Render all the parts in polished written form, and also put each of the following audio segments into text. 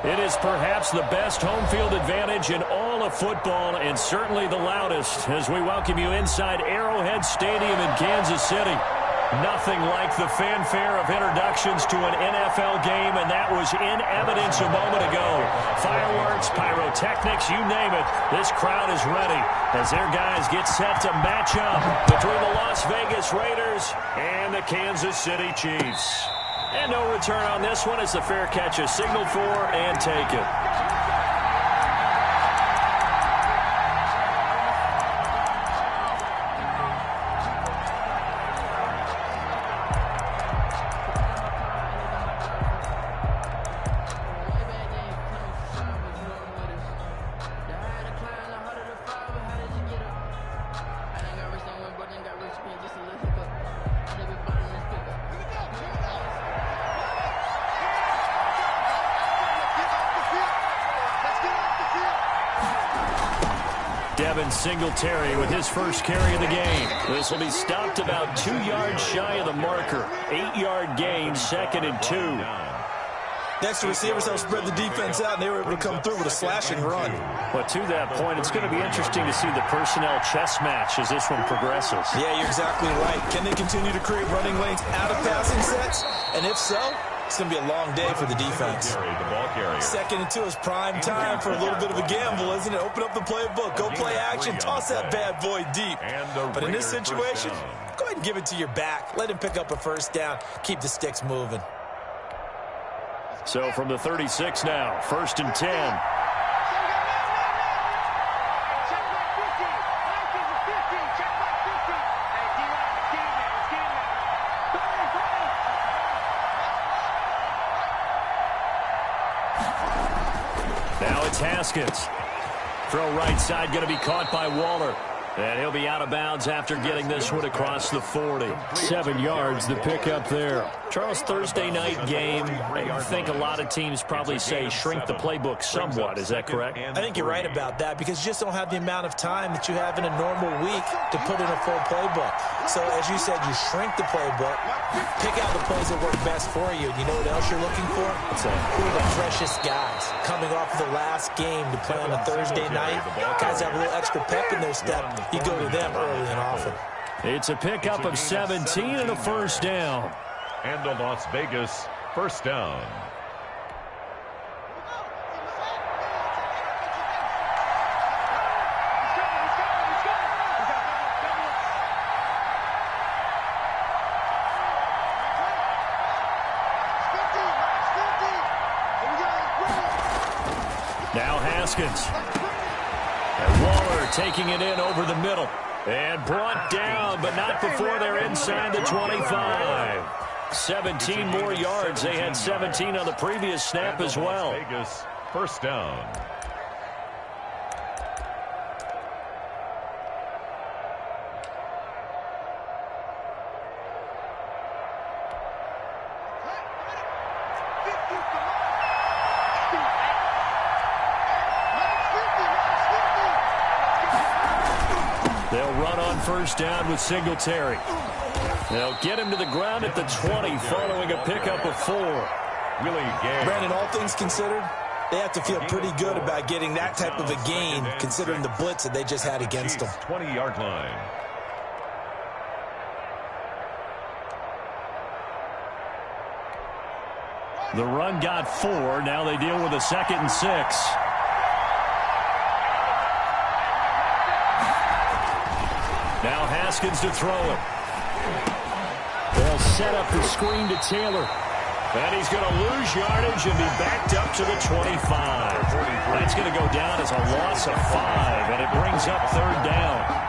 It is perhaps the best home field advantage in all of football, and certainly the loudest, as we welcome you inside Arrowhead Stadium in Kansas City. Nothing like the fanfare of introductions to an NFL game, and that was in evidence a moment ago. Fireworks, pyrotechnics, you name it. This crowd is ready as their guys get set to match up between the Las Vegas Raiders and the Kansas City Chiefs. And no return on this one as the fair catch is signaled for and taken. Singletary with his first carry of the game. This will be stopped about 2 yards shy of the marker. 8-yard gain, 2nd and 2. Next, the receivers helped spread the defense out, and they were able to come through with a slashing run. But to that point, it's going to be interesting to see the personnel chess match as this one progresses. Yeah, you're exactly right. Can they continue to create running lanes out of passing sets? And if so, it's going to be a long day for the defense. 2nd and 2 is prime time for a little bit of a gamble, isn't it? Open up the playbook, go play action, toss that bad boy deep. But in this situation, go ahead and give it to your back. Let him pick up a first down. Keep the sticks moving. So from the 36 now, 1st and 10. Haskins. Throw right side, going to be caught by Waller. And he'll be out of bounds after getting this one across the 40. 7 yards, the pickup there. Charles, Thursday night game, I think a lot of teams probably say shrink the playbook somewhat. Is that correct? I think you're right about that because you just don't have the amount of time that you have in a normal week to put in a full playbook. So, as you said, you shrink the playbook, pick out the plays that work best for you. You know what else you're looking for? Who are the freshest guys coming off of the last game to play on a Thursday night? Guys have a little extra pep in their step. You go to them early and often. It's a pickup of 17 and a first down. And a Las Vegas first down. Now Haskins. And Waller taking it in over the middle. And brought down, but not before they're inside the 25. 17 more yards. They had 17 on the previous snap as well. Vegas first down. They'll run on first down with Singletary. They'll get him to the ground at the 20 following a pickup of 4. Brandon, all things considered, they have to feel pretty good about getting that type of a gain considering the blitz that they just had against them. 20-yard line. The run got 4. Now they deal with a 2nd and 6. Now Haskins to throw it. They'll set up the screen to Taylor. And he's going to lose yardage and be backed up to the 25. That's going to go down as a loss of 5, and it brings up 3rd down.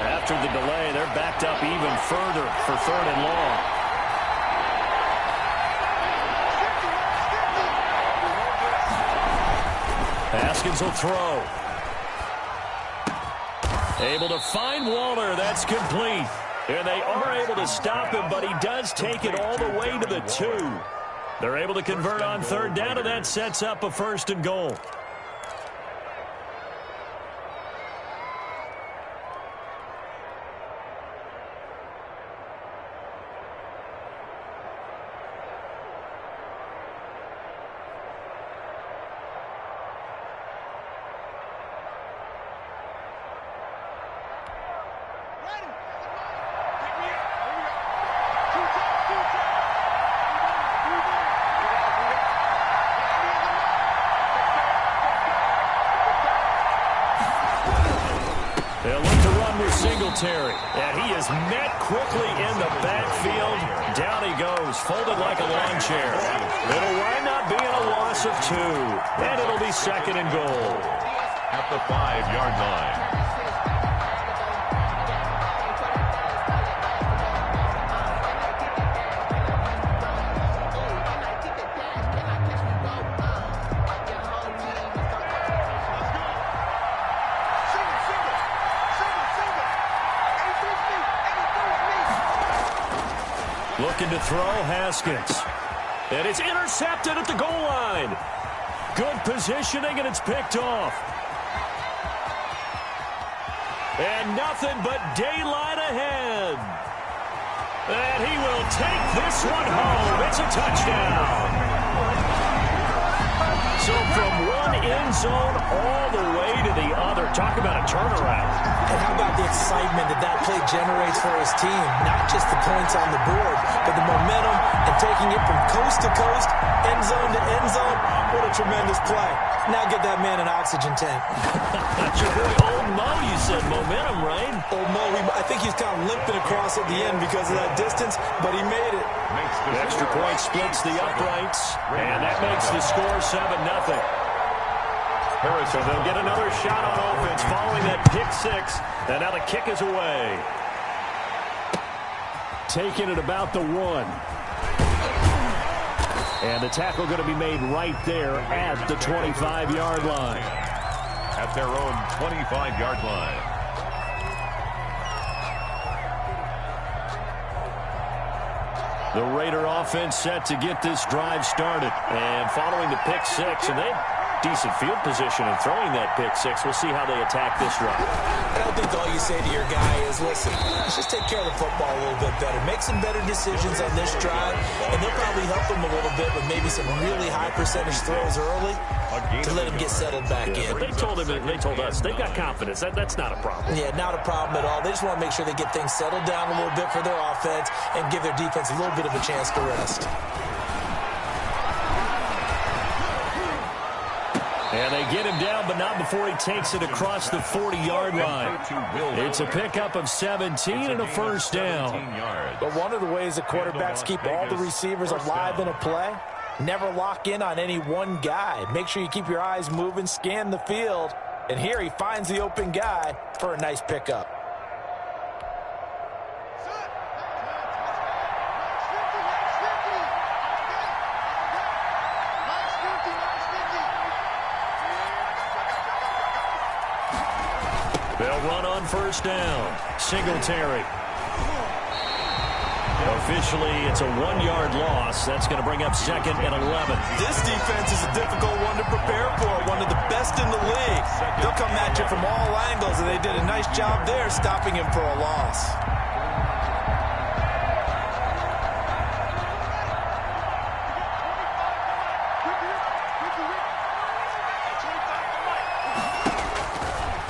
After the delay, they're backed up even further for 3rd and long. Haskins will throw. Able to find Waller. That's complete. And they are able to stop him, but he does take it all the way to the 2. They're able to convert on 3rd down, and that sets up a 1st and goal. They'll look to run with Singletary. And he is met quickly in the backfield. Down he goes, folded like a lawn chair. It'll wind up being a loss of 2. And it'll be 2nd and goal. At the 5-yard line. Looking to throw, Haskins. And it's intercepted at the goal line. Good positioning, and it's picked off. And nothing but daylight ahead. And he will take this one home. It's a touchdown. So from one end zone all the way to the other. Talk about a turnaround. And how about the excitement that play generates for his team? Not just the points on the board, but the momentum and taking it from coast to coast, end zone to end zone. What a tremendous play. Now get that man an oxygen tank. That's your boy Old Mo, you said momentum, right? Old Mo, I think he's kind of limping across at the end because of that distance, but he made it. The extra point splits the uprights, and that makes the score 7-0. So they'll get another shot on offense following that pick 6, and now the kick is away. Taking it about the 1. And the tackle going to be made right there at the 25-yard line. At their own 25-yard line. The Raider offense set to get this drive started. And following the pick 6, and they decent field position and throwing that pick 6. We'll see how they attack this drive. I don't think all you say to your guy is, listen, let's just take care of the football a little bit better. Make some better decisions on this drive, and they'll probably help him a little bit with maybe some really high percentage throws early to let him get settled back in. But they told us, they've got confidence. That's not a problem. Yeah, not a problem at all. They just want to make sure they get things settled down a little bit for their offense and give their defense a little bit of a chance to rest. And they get him down, but not before he takes it across the 40-yard line. It's a pickup of 17 and a first down. But one of the ways the quarterbacks keep all the receivers alive in a play, never lock in on any one guy. Make sure you keep your eyes moving, scan the field. And here he finds the open guy for a nice pickup. They'll run on first down. Singletary. Officially, it's a 1-yard loss. That's going to bring up 2nd and 11. This defense is a difficult one to prepare for, one of the best in the league. They'll come at you from all angles, and they did a nice job there stopping him for a loss.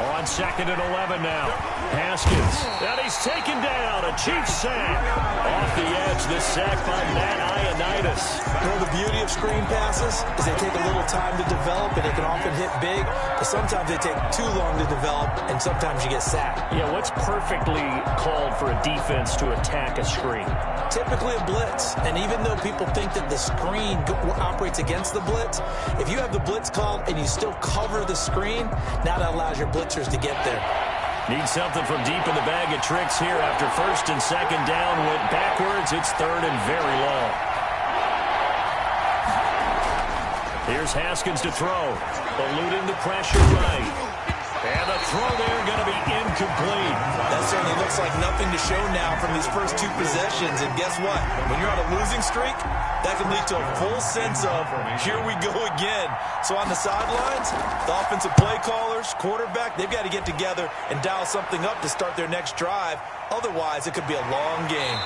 On 2nd and 11 now. Haskins. And he's taken down. A cheap sack. Off the edge, the sack by Matt Ioannidis. You know, the beauty of screen passes is they take a little time to develop, and they can often hit big, but sometimes they take too long to develop, and sometimes you get sacked. Yeah, what's perfectly called for a defense to attack a screen? Typically a blitz, and even though people think that the screen operates against the blitz, if you have the blitz called and you still cover the screen, now that allows your blitzers to get there. Need something from deep in the bag of tricks here after first and second down went backwards. It's third and very long. Here's Haskins to throw. Eluding the pressure right. And the throw there going to be incomplete. That certainly looks like nothing to show now from these first two possessions. And guess what? When you're on a losing streak, that can lead to a full sense of, here we go again. So on the sidelines, the offensive play callers, quarterback, they've got to get together and dial something up to start their next drive. Otherwise, it could be a long game.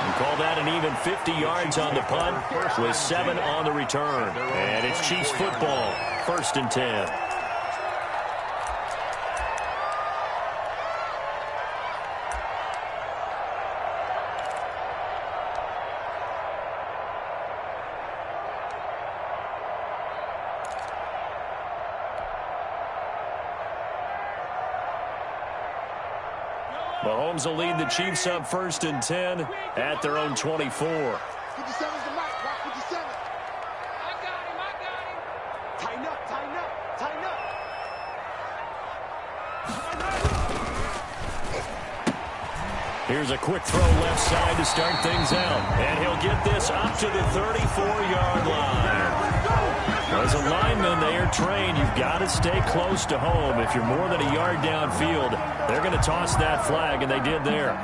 We call that an even 50 yards on the punt with 7 on the return. And it's Chiefs football, 1st and 10. Mahomes will lead the Chiefs up 1st and 10 at their own 24. 57's the mic. Watch 57. I got him. Tighten up. Here's a quick throw left side to start things out. And he'll get this up to the 34-yard line. As a lineman, they are trained. You've got to stay close to home. If you're more than a yard downfield, they're going to toss that flag, and they did there.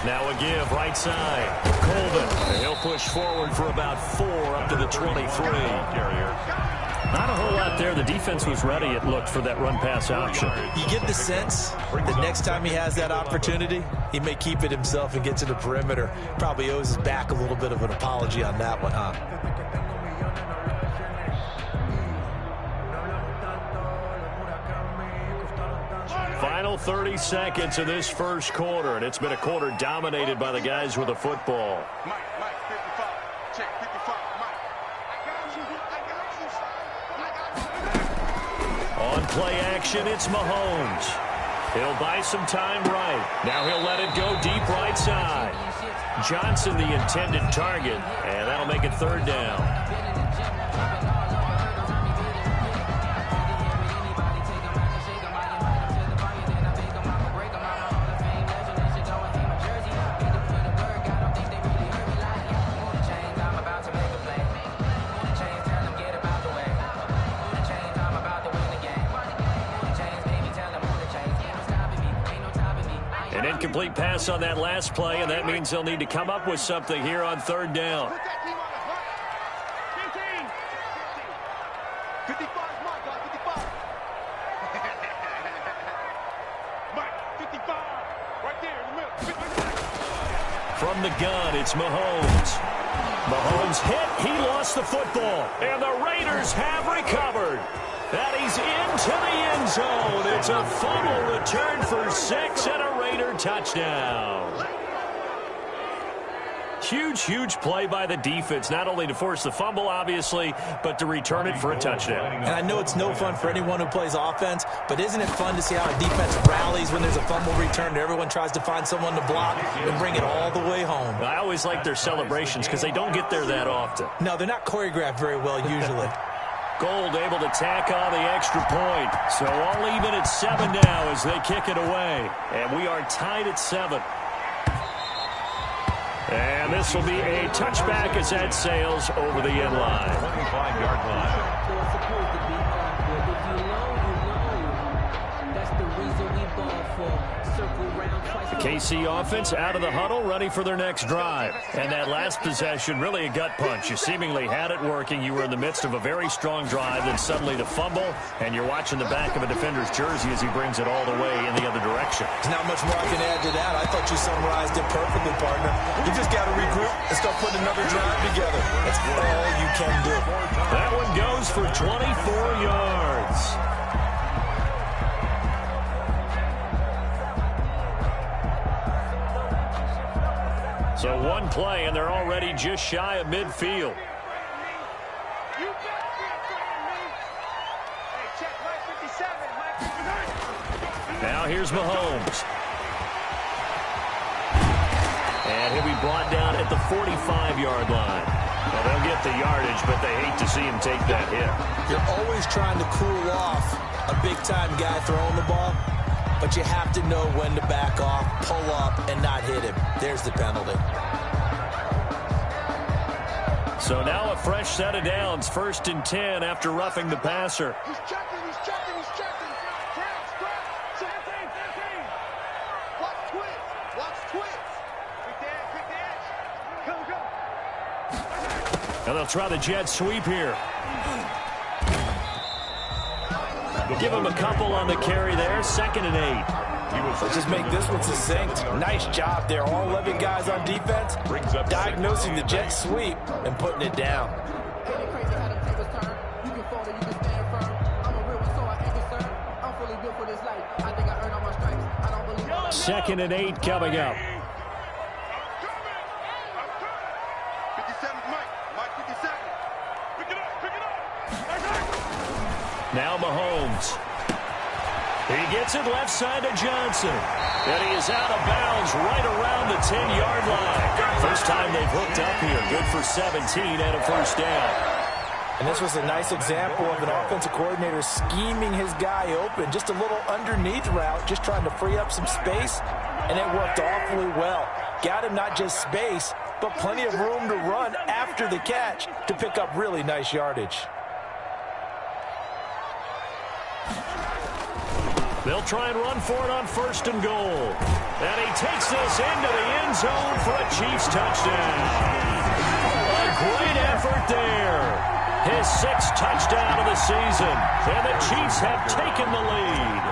Now a give, right side. Colvin, and he'll push forward for about 4 up to the 23. Not a whole lot there. The defense was ready, it looked, for that run-pass option. You get the sense that next time he has that opportunity, he may keep it himself and get to the perimeter. Probably owes his back a little bit of an apology on that one, huh? Final 30 seconds of this first quarter, and it's been a quarter dominated by the guys with the football. Mike, 55. Check, 55. Mike. On play action, it's Mahomes. He'll buy some time right. Now he'll let it go deep right side. Johnson, the intended target, and that'll make it 3rd down. Incomplete pass on that last play, and that means they'll need to come up with something here on 3rd down. 15. 55 is Mike, 55. Mike, 55. Right there in the middle. 55. From the gun, it's Mahomes. Mahomes hit. He lost the football, and the Raiders have recovered. And he's into the end zone. It's a fumble return for 6 and a Raider touchdown. Huge play by the defense, not only to force the fumble, obviously, but to return it for a touchdown. And I know it's no fun for anyone who plays offense, but isn't it fun to see how a defense rallies when there's a fumble return and everyone tries to find someone to block and bring it all the way home? I always like their celebrations because they don't get there that often. No, they're not choreographed very well usually. Gold able to tack on the extra point. So all even at 7 now as they kick it away. And we are tied at 7. And this will be a touchback as that sails over the end line. 25-yard line. The KC offense out of the huddle, ready for their next drive. And that last possession, really a gut punch. You seemingly had it working. You were in the midst of a very strong drive, then suddenly the fumble, and you're watching the back of a defender's jersey as he brings it all the way in the other direction. There's not much more I can add to that. I thought you summarized it perfectly, partner. You just got to regroup and start putting another drive together. That's all you can do. That one goes for 24 yards. So one play, and they're already just shy of midfield. You better be playing me. Hey, check, Mike, 57. Now here's Mahomes. And he'll be brought down at the 45-yard line. Well, they'll get the yardage, but they hate to see him take that hit. You're always trying to cool off a big-time guy throwing the ball, but you have to know when to back off, pull up, and not hit him. There's the penalty. So now a fresh set of downs, 1st and 10 after roughing the passer. He's checking, he's checking, he's checking. Press. 17. Watch twist. Watch twist. Quick dash. Go. And they'll try the jet sweep here. Give him a couple on the carry there, 2nd and 8. Let's just make this one succinct. Nice job there. All 11 guys on defense diagnosing the jet sweep and putting it down. 2nd and 8 coming up. 57, Mike 57. Pick it up. Now Mahomes. He gets it left side to Johnson. And he is out of bounds right around the 10-yard line. First time they've hooked up here. Good for 17 and a first down. And this was a nice example of an offensive coordinator scheming his guy open. Just a little underneath route, just trying to free up some space. And it worked awfully well. Got him not just space, but plenty of room to run after the catch to pick up really nice yardage. They'll try and run for it on 1st and goal. And he takes this into the end zone for a Chiefs touchdown. A great effort there. His 6th touchdown of the season. And the Chiefs have taken the lead.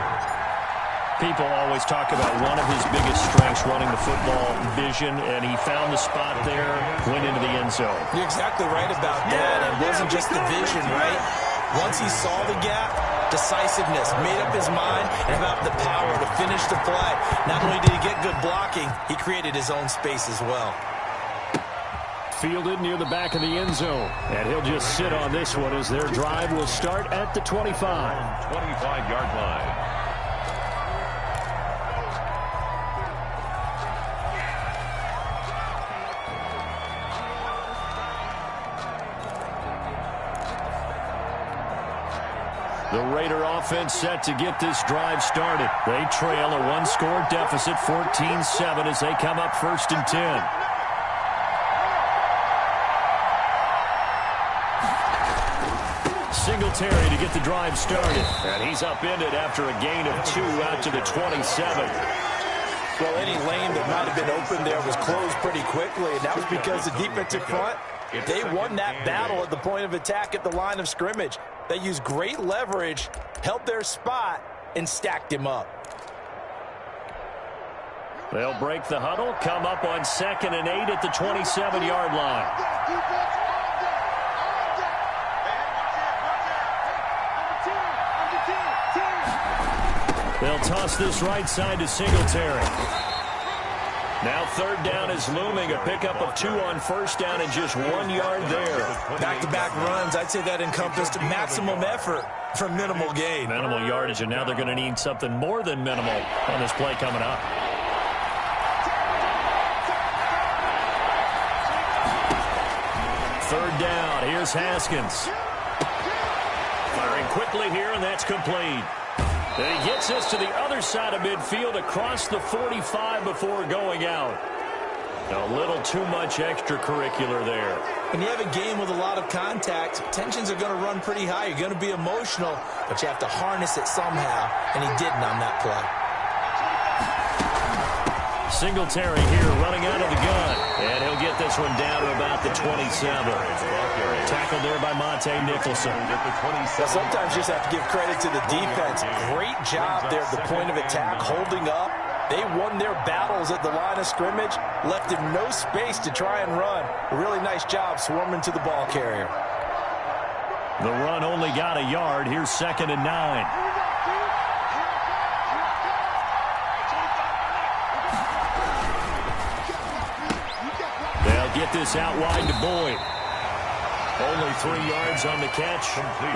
People always talk about one of his biggest strengths running the football, vision, and he found the spot there, went into the end zone. You're exactly right about that. It wasn't just the vision, right? Once he saw the gap, decisiveness, made up his mind, and about the power to finish the play. Not only did he get good blocking, he created his own space as well. Fielded near the back of the end zone. And he'll just sit on this one as their drive will start at the 25. 25-yard line. The Raider offense set to get this drive started. They trail a 1-score deficit, 14-7, as they come up 1st and 10. Singletary to get the drive started. And he's upended after a gain of 2 out to the 27. Well, any lane that might have been open there was closed pretty quickly, and that was because the defensive front, they won that battle at the point of attack at the line of scrimmage. They used great leverage, held their spot, and stacked him up. They'll break the huddle, come up on 2nd and 8 at the 27-yard line. They'll toss this right side to Singletary. Now 3rd down is looming, a pickup of 2 on 1st down and just 1 yard there. Back-to-back runs, I'd say that encompassed maximum effort for minimal gain. Minimal yardage, and now they're going to need something more than minimal on this play coming up. Third down, here's Haskins. Firing quickly here, and that's complete. And he gets us to the other side of midfield across the 45 before going out. A little too much extracurricular there. When you have a game with a lot of contact, tensions are going to run pretty high. You're going to be emotional, but you have to harness it somehow, and he didn't on that play. Singletary here running out of the gun, and he'll get this one down to about the 27. Tackled there by Monte Nicholson. Well, sometimes you just have to give credit to the defense. Great job there at the point of attack, holding up. They won their battles at the line of scrimmage, left him no space to try and run. A really nice job swarming to the ball carrier. The run only got a yard. Here's 2nd and 9. They'll get this out wide to Boyd. Only 3 yards on the catch.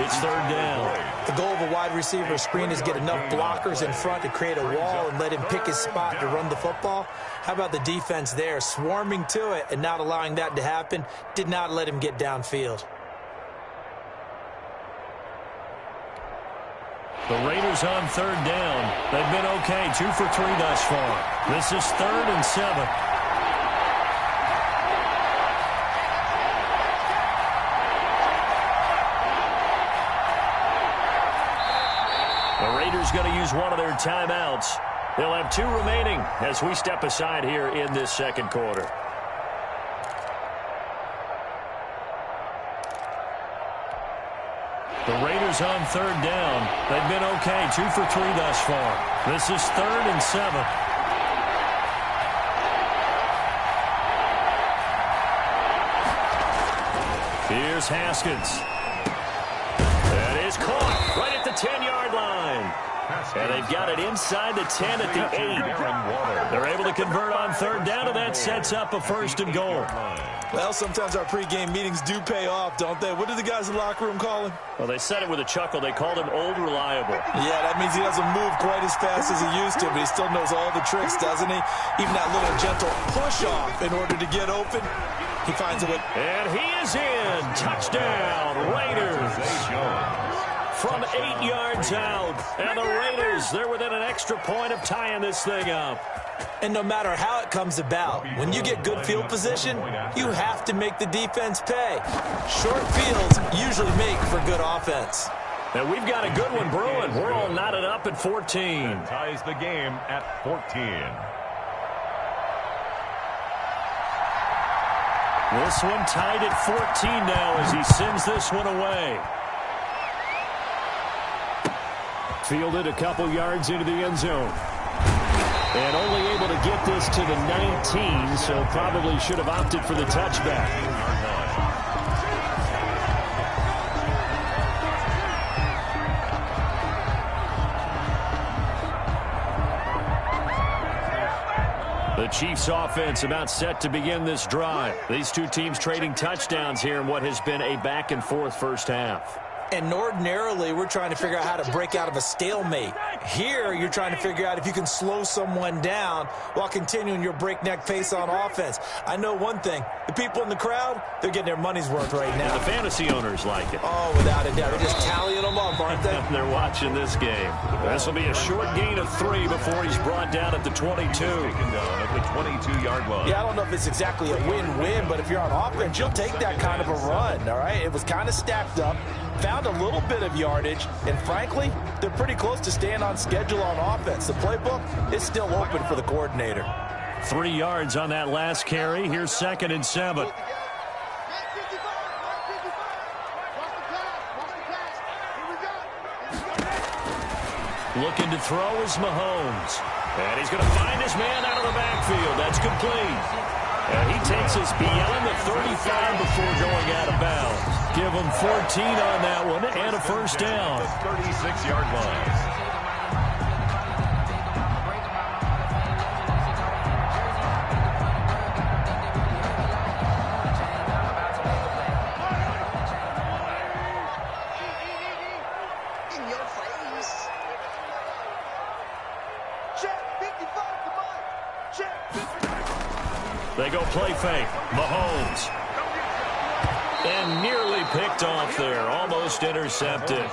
It's third down. The goal of a wide receiver screen is get enough blockers in front to create a wall and let him pick his spot to run the football. How about the defense there, swarming to it and not allowing that to happen? Did not let him get downfield. The Raiders on third down. They've been okay, 2 for 3 thus far. This is 3rd and 7. The Raiders going to use one of their timeouts. They'll have 2 remaining as we step aside here in this second quarter. The Raiders on third down. They've been okay, 2 for 3 thus far. This is 3rd and 7. Here's Haskins. That is caught right at the 10-yard line. And they've got it inside the 10 at the 8. They're able to convert on third down, and that sets up a 1st and goal. Well, sometimes our pregame meetings do pay off, don't they? What do the guys in the locker room call him? Well, they said it with a chuckle. They called him Old Reliable. Yeah, that means he doesn't move quite as fast as he used to, but he still knows all the tricks, doesn't he? Even that little gentle push-off in order to get open, he finds a way. And he is in. Touchdown, Raiders. From 8 yards out. And the Raiders, they're within an extra point of tying this thing up. And no matter how it comes about, when you get good field position, you have to make the defense pay. Short fields usually make for good offense. And we've got a good one brewing. We're all knotted up at 14. And ties the game at 14. This one tied at 14 now as he sends this one away. Fielded a couple yards into the end zone. And only able to get this to the 19, so probably should have opted for the touchback. The Chiefs offense about set to begin this drive. These 2 teams trading touchdowns here in what has been a back-and-forth first half. And ordinarily, we're trying to figure out how to break out of a stalemate. Here, you're trying to figure out if you can slow someone down while continuing your breakneck pace on offense. I know one thing. The people in the crowd, they're getting their money's worth right now. And the fantasy owners like it. Oh, without a doubt. They're just tallying them up, aren't they? They're watching this game. This will be a short gain of 3 before he's brought down at the 22. Taken down at the 22-yard line. Yeah, I don't know if it's exactly a win-win, but if you're on offense, you'll take that kind of a run, all right? It was kind of stacked up. Found a little bit of yardage, and frankly, they're pretty close to staying on schedule on offense. The playbook is still open for the coordinator. 3 yards on that last carry. Here's 2nd and 7. Looking to throw is Mahomes. And he's going to find his man out of the backfield. That's complete. And he takes us beyond the 35 before going out of bounds. Give him 14 on that one and a first down. 36-yard line. They go play fake. Mahomes. And nearly picked off there. Almost intercepted.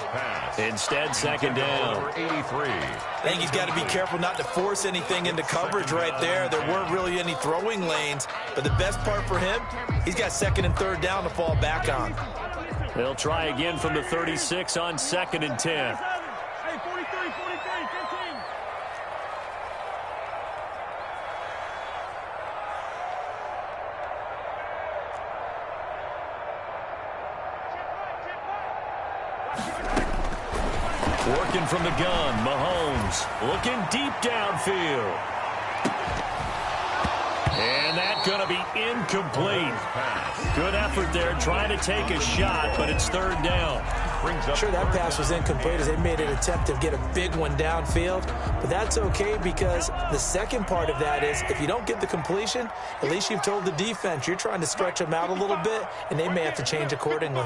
Instead, 2nd down. 83. I think he's got to be careful not to force anything into coverage right there. There weren't really any throwing lanes. But the best part for him, he's got 2nd and 3rd down to fall back on. They'll try again from the 36 on 2nd and 10. Hey, 43, 15. Working from the gun, Mahomes looking deep downfield. And that's going to be incomplete. Good effort there trying to take a shot, but it's 3rd down. Sure, that pass was incomplete as they made an attempt to get a big one downfield, but that's okay because the second part of that is if you don't get the completion, at least you've told the defense you're trying to stretch them out a little bit, and they may have to change accordingly.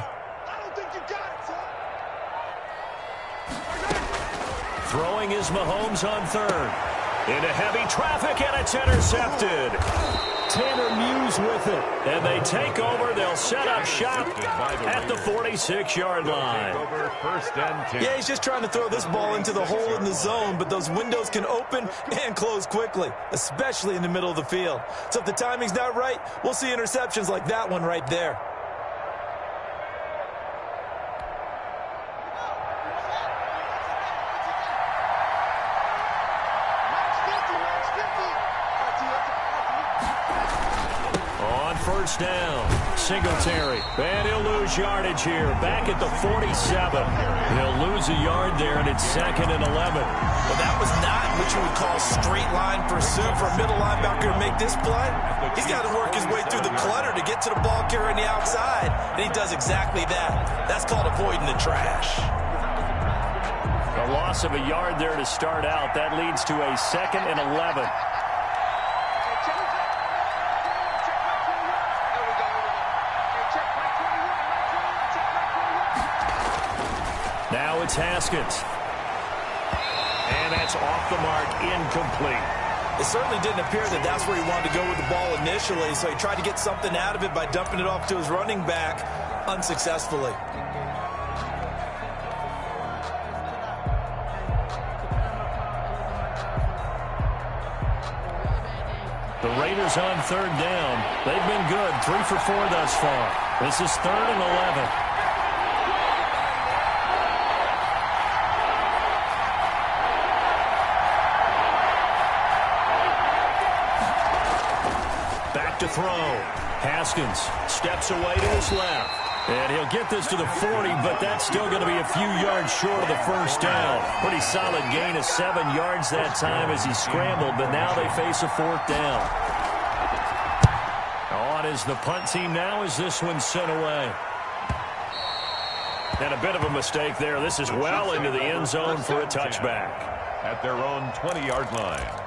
Throwing is Mahomes on third. Into heavy traffic, and it's intercepted. Tanner Muse with it. And they take over. They'll set up shop at the 46-yard line. Yeah, he's just trying to throw this ball into the hole in the zone, but those windows can open and close quickly, especially in the middle of the field. So if the timing's not right, we'll see interceptions like that one right there. First down, Singletary, and he'll lose yardage here, back at the 47. He'll lose a yard there, and it's 2nd and 11. Well, that was not what you would call straight line pursuit for a middle linebacker to make this play. He's got to work his way through the clutter to get to the ball carrier on the outside, and he does exactly that. That's called avoiding the trash. A loss of a yard there to start out. That leads to a 2nd and 11. Now it's Haskins. And that's off the mark, incomplete. It certainly didn't appear that that's where he wanted to go with the ball initially, so he tried to get something out of it by dumping it off to his running back unsuccessfully. The Raiders on third down. They've been good, 3 for 4 thus far. This is 3rd and 11. To throw. Haskins steps away to his left. And he'll get this to the 40, but that's still going to be a few yards short of the first down. Pretty solid gain of 7 yards that time as he scrambled, but now they face a 4th down. On is the punt team now as this one's sent away. And a bit of a mistake there. This is well into the end zone for a touchback. At their own 20-yard line.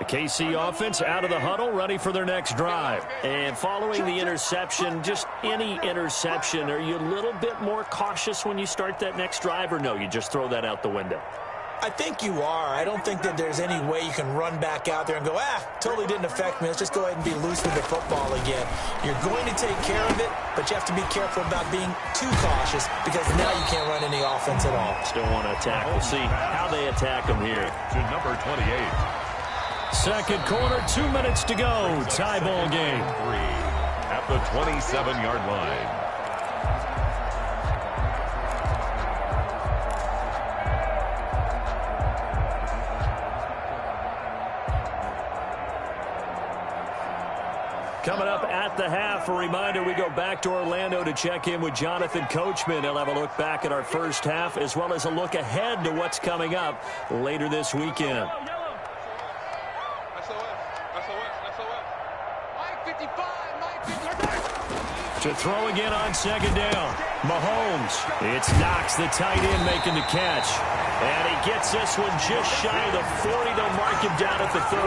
KC offense out of the huddle, ready for their next drive. And following the interception, just any interception, are you a little bit more cautious when you start that next drive, or no, you just throw that out the window? I think you are. I don't think that there's any way you can run back out there and go, totally didn't affect me. Let's just go ahead and be loose with the football again. You're going to take care of it, but you have to be careful about being too cautious because now you can't run any offense at all. Still want to attack. We'll see how they attack them here. To number 28. Second quarter, 2 minutes to go. Tie ball game. 3 at the 27-yard line. Coming up at the half, a reminder, we go back to Orlando to check in with Jonathan Coachman. He'll have a look back at our first half as well as a look ahead to what's coming up later this weekend. To throw again on second down. Mahomes. It's Knox, the tight end, making the catch. And he gets this one just shy of the 40. They'll mark him down at the 39.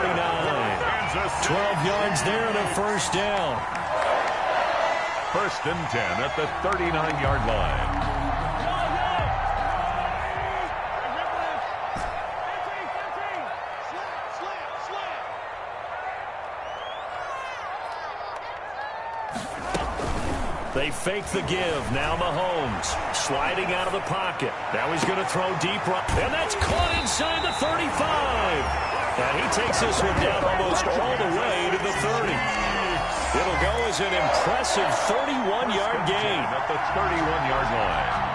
12 yards there and a first down. 1st and 10 at the 39-yard line. They fake the give. Now Mahomes sliding out of the pocket. Now he's going to throw deep. And that's caught inside the 35. And he takes this one down almost all the way to the 30. It'll go as an impressive 31-yard gain. At the 31-yard line.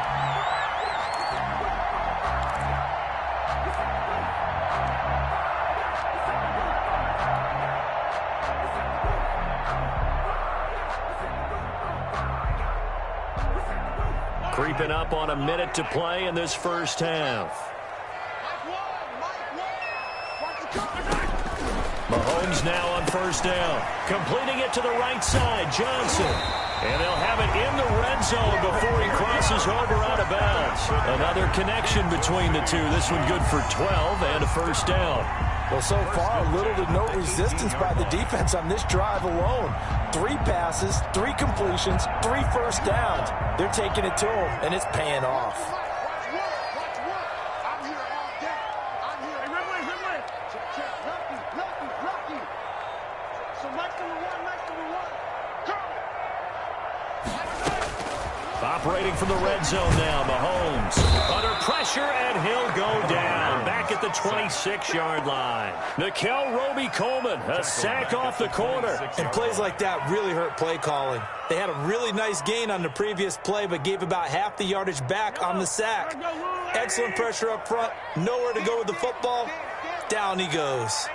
Creeping up on a minute to play in this first half. Mahomes now on first down. Completing it to the right side, Johnson. And they'll have it in the red zone before he crosses over out of bounds. Another connection between the two. This one good for 12 and a first down. Well, so far, little to no resistance by the defense on this drive alone. 3 passes, 3 completions, 3 first downs. They're taking it to him, and it's paying off. Operating from the red zone now, Mahomes. Under pressure, and he'll go down. Back at the 26-yard line. Nickel Roby-Coleman, a sack off the corner. And plays like that really hurt play calling. They had a really nice gain on the previous play, but gave about half the yardage back on the sack. Excellent pressure up front. Nowhere to go with the football. Down he goes.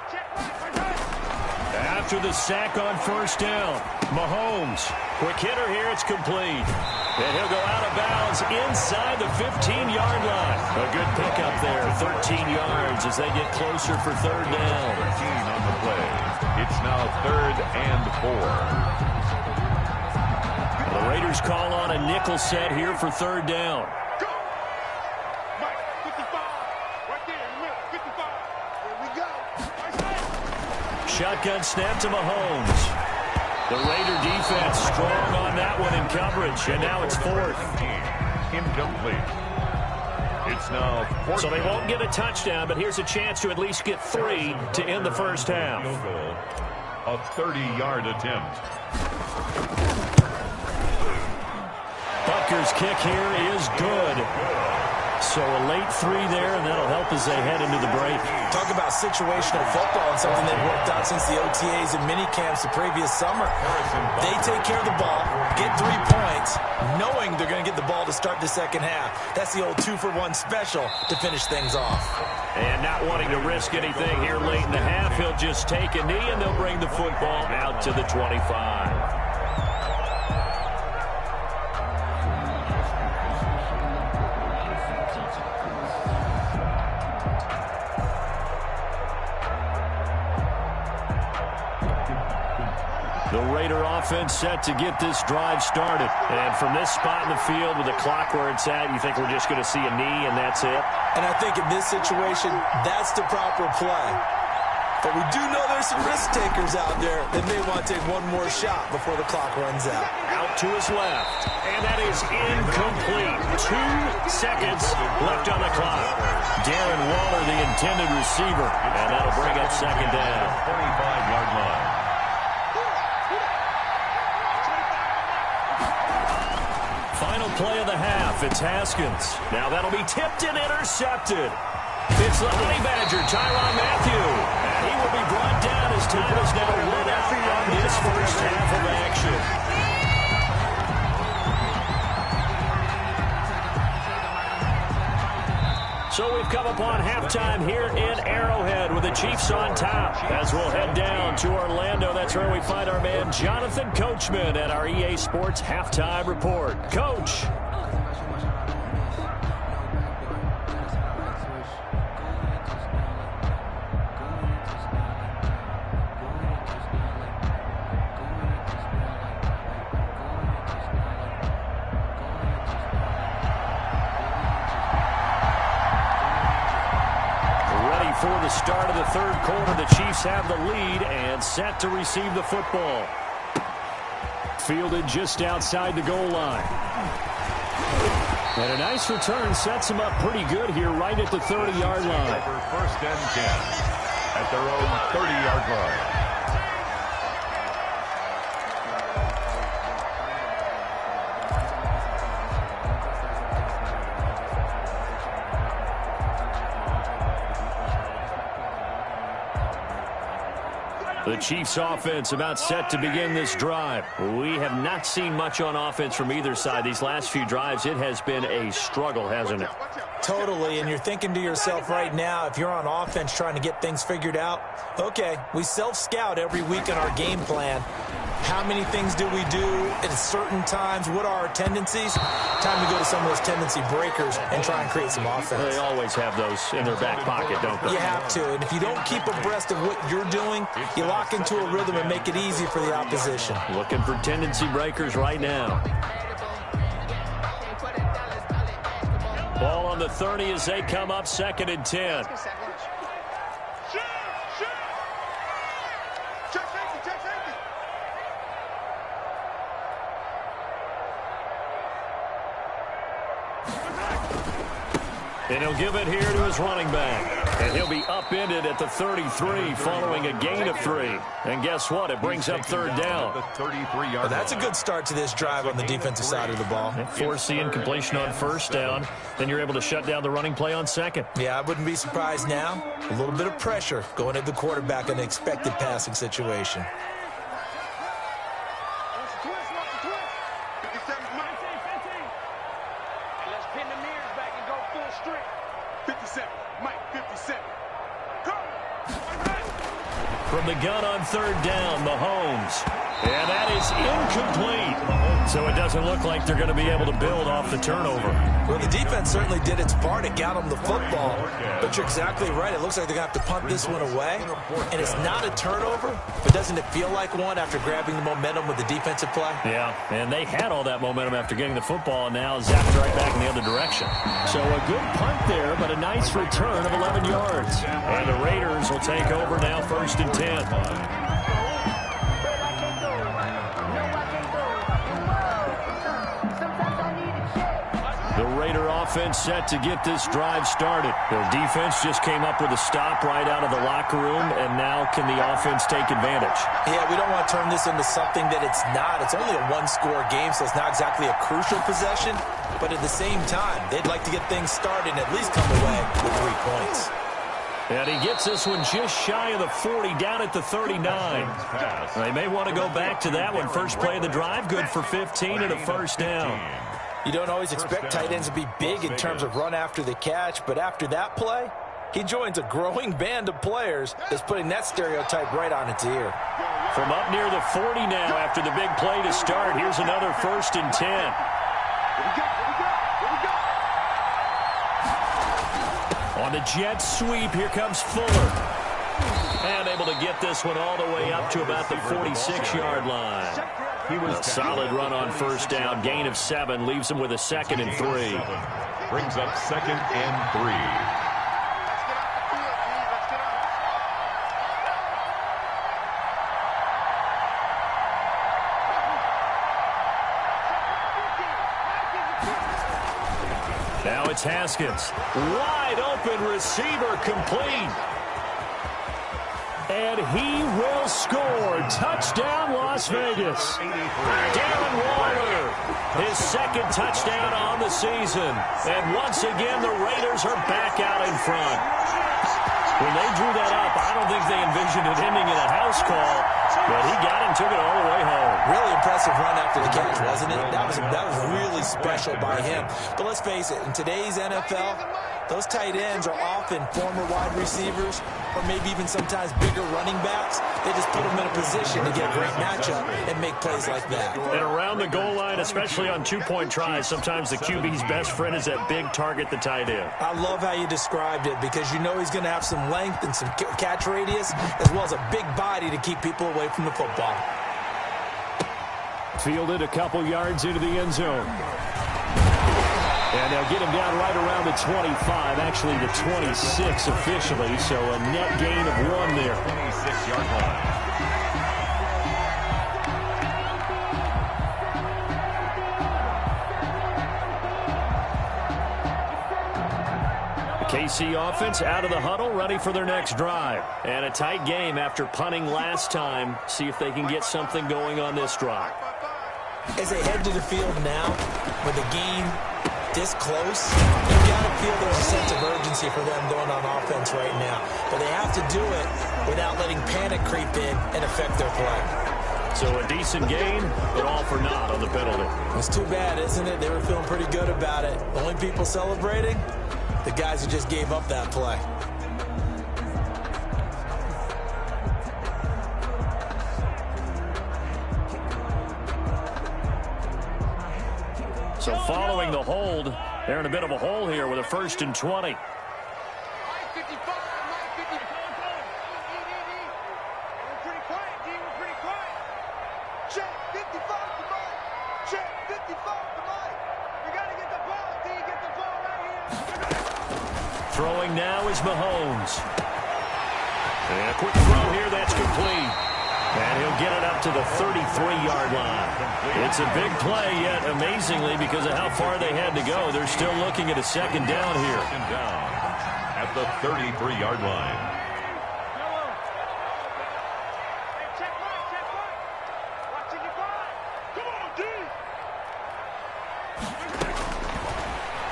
After the sack on first down, Mahomes. Quick hitter here, it's complete. And he'll go out of bounds inside the 15-yard line. A good pickup there, 13 yards as they get closer for third down. 13 on the play. It's now 3rd and 4. The Raiders call on a nickel set here for third down. Shotgun snap to Mahomes. The Raider defense strong on that one in coverage, and now it's 4th. Incomplete. It's now 4th. So they won't get a touchdown, but here's a chance to at least get 3 to end the first half. A 30-yard attempt. Butker's kick here is good. So a late 3 there, and that'll help as they head into the break. Talk about situational football and something they've worked out since the OTAs and mini camps the previous summer. They take care of the ball, get 3 points, knowing they're going to get the ball to start the second half. That's the old 2-for-1 special to finish things off. And not wanting to risk anything here late in the half, he'll just take a knee, and they'll bring the football out to the 25. The Raider offense set to get this drive started. And from this spot in the field with the clock where it's at, you think we're just going to see a knee and that's it? And I think in this situation, that's the proper play. But we do know there's some risk takers out there that may want to take one more shot before the clock runs out. Out to his left. And that is incomplete. 2 seconds left on the clock. Darren Waller, the intended receiver. And that'll bring up second down. 25-yard line. Final play of the half. It's Haskins. Now that'll be tipped and intercepted. It's the Honey Badger, Tyrann Mathieu. And he will be brought down as time is now run out on this first half of action. So we've come upon halftime here in Arrowhead with the Chiefs on top. As we'll head down to Orlando, that's where we find our man Jonathan Coachman at our EA Sports Halftime Report. Coach. For the start of the third quarter, the Chiefs have the lead and set to receive the football. Fielded just outside the goal line. And a nice return sets them up pretty good here right at the 30-yard line. First and 10 at their own 30-yard line. The Chiefs offense about set to begin this drive. We have not seen much on offense from either side. These last few drives, it has been a struggle, hasn't it? Totally, and you're thinking to yourself right now, if you're on offense trying to get things figured out, okay, we self-scout every week in our game plan. How many things do we do at certain times? What are our tendencies? Time to go to some of those tendency breakers and try and create some offense. They always have those in their back pocket, don't they? You have to, and if you don't keep abreast of what you're doing, you lock into a rhythm and make it easy for the opposition. Looking for tendency breakers right now. Ball on the 30 as they come up 2nd and 10. And he'll give it here to his running back. And he'll be upended at the 33 following a gain of 3. And guess what? It brings up 3rd down. Well, that's a good start to this drive on the defensive side of the ball. Force the incompletion on 1st down. Then you're able to shut down the running play on 2nd. Yeah, I wouldn't be surprised now. A little bit of pressure going at the quarterback in an expected passing situation. From the gun on 3rd down, Mahomes. And that is incomplete. So it doesn't look like they're going to be able to build off the turnover. Well, the defense certainly did its part. It got them the football. But you're exactly right. It looks like they're going to have to punt this one away. And it's not a turnover, but doesn't it feel like one after grabbing the momentum with the defensive play? Yeah, and they had all that momentum after getting the football, and now zapped right back in the other direction. So a good punt there, but a nice return of 11 yards. And the Raiders will take over now 1st and 10. The Raider offense set to get this drive started. Their defense just came up with a stop right out of the locker room, and now can the offense take advantage? Yeah, we don't want to turn this into something that it's not. It's only a one-score game, so it's not exactly a crucial possession. But at the same time, they'd like to get things started and at least come away with 3 points. And he gets this one just shy of the 40, down at the 39. They may want to go back to that one. First play of the drive, good for 15 and a 1st down. You don't always expect tight ends to be big in terms of run after the catch, but after that play, he joins a growing band of players that's putting that stereotype right on its ear. From up near the 40 now after the big play to start, here's another 1st and 10. On the jet sweep, here comes Fuller. And able to get this one all the way up to about the 46-yard line. A solid run on 1st down, gain of 7, leaves him with a 2nd and 3. Brings up 2nd and 3. Now it's Haskins. Wide open receiver complete. And he will score. Touchdown, Las Vegas. Darren Waller, his 2nd touchdown on the season. And once again, the Raiders are back out in front. When they drew that up, I don't think they envisioned it ending in a house call. But he got it and took it all the way home. Really impressive run after the catch, wasn't it? That was really special by him. But let's face it, in today's NFL, those tight ends are often former wide receivers or maybe even sometimes bigger running backs. They just put them in a position to get a great matchup and make plays like that. And around the goal line, especially on 2-point tries, sometimes the QB's best friend is that big target, the tight end. I love how you described it because you know he's going to have some length and some catch radius as well as a big body to keep people away from the football. Fielded a couple yards into the end zone. And they'll get him down right around the 25, actually the 26 officially, so a net gain of 1 there. 26-yard line. KC offense out of the huddle, ready for their next drive. And a tight game after punting last time. See if they can get something going on this drive. As they head to the field now, with the game this close, you've got to feel there's a sense of urgency for them going on offense right now. But they have to do it without letting panic creep in and affect their play. So a decent gain, but all for naught on the penalty. It's too bad, isn't it? They were feeling pretty good about it. The only people celebrating, the guys who just gave up that play. So following the hold, they're in a bit of a hole here with a 1st and 20. Throwing now is Mahomes. And a quick throw here, that's complete. And he'll get it up to the 33-yard line. It's a big play, yet amazingly, because of how far they had to go, they're still looking at a 2nd down here. 2nd down at the 33-yard line.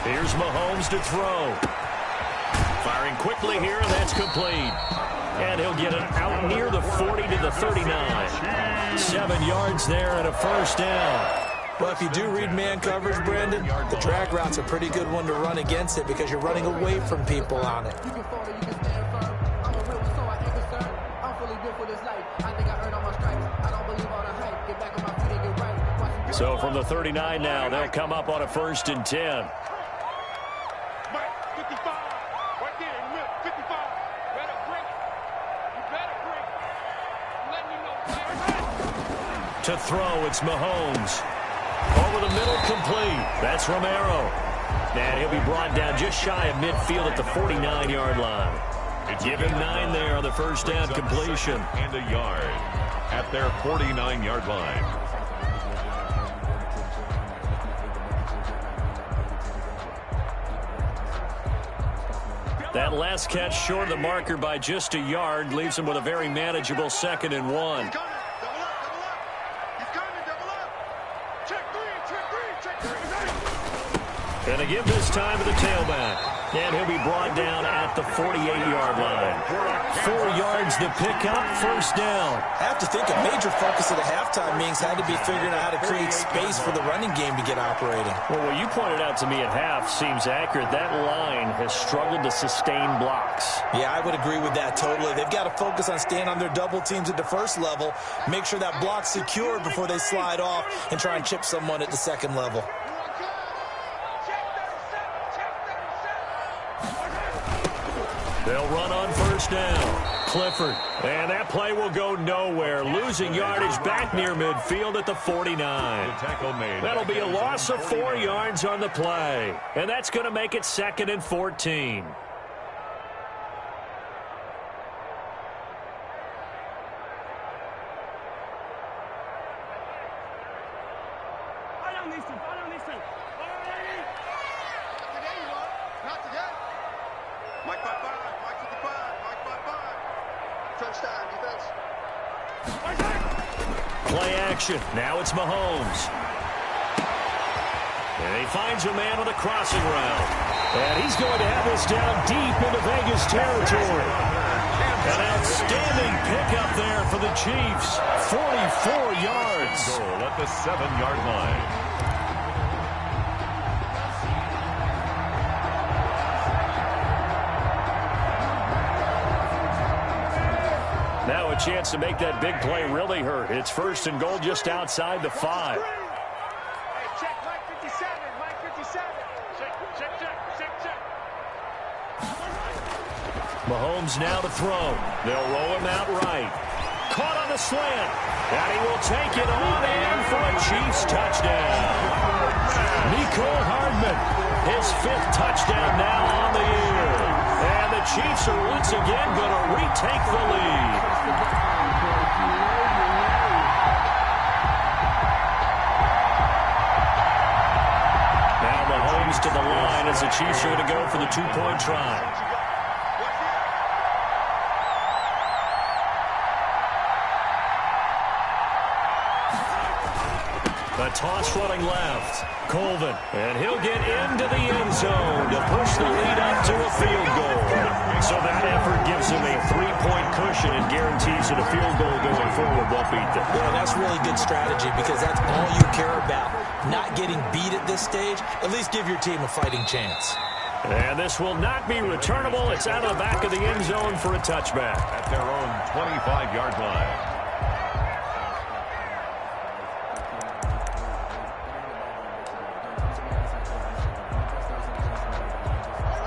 Here's Mahomes to throw. Firing quickly here, and that's complete. And he'll get it out near the 40 to the 39. 7 yards there and a 1st down. Well, if you do read man coverage, Brandon, the drag route's a pretty good one to run against it because you're running away from people on it. So from the 39 now, they'll come up on a 1st and 10. To throw, it's Mahomes. Over the middle, complete. That's Romero. And he'll be brought down just shy of midfield at the 49-yard line. Give him 9 there on the 1st down completion. And a yard at their 49-yard line. That last catch short of the marker by just a yard leaves him with a very manageable 2nd and 1. And they give this time to the tailback. And he'll be brought down at the 48-yard line. 4 yards to pick up, 1st down. I have to think a major focus of the halftime meetings had to be figuring out how to create space for the running game to get operating. Well, what you pointed out to me at half seems accurate. That line has struggled to sustain blocks. Yeah, I would agree with that totally. They've got to focus on staying on their double teams at the 1st level, make sure that block's secured before they slide off and try and chip someone at the 2nd level. They'll run on 1st down. Clifford. And that play will go nowhere. Losing yardage back near midfield at the 49. That'll be a loss of 4 yards on the play. And that's going to make it 2nd and 14. Play action. Now it's Mahomes. And he finds a man on a crossing route. And he's going to have this down deep into Vegas territory. An outstanding pickup there for the Chiefs. 44 yards. Goal at the 7-yard line. Now a chance to make that big play really hurt. It's 1st and goal just outside the 5. Hey, check Mike 57. Mike 57. Check. Mahomes now to throw. They'll roll him out right. Caught on the slant. And he will take it on in for a Chiefs touchdown. Nicole Hardman, his 5th touchdown now on the year. And the Chiefs are once again going to retake the lead. Now Mahomes to the line as the Chiefs are going to go for the 2-point try. A toss running left. Colvin. And he'll get into the end zone to push the lead up to a field goal. So that effort gives him a 3-point cushion and guarantees that a field goal going forward won't beat them. Yeah, that's really good strategy because that's all you care about. Not getting beat at this stage. At least give your team a fighting chance. And this will not be returnable. It's out of the back of the end zone for a touchback. At their own 25-yard line.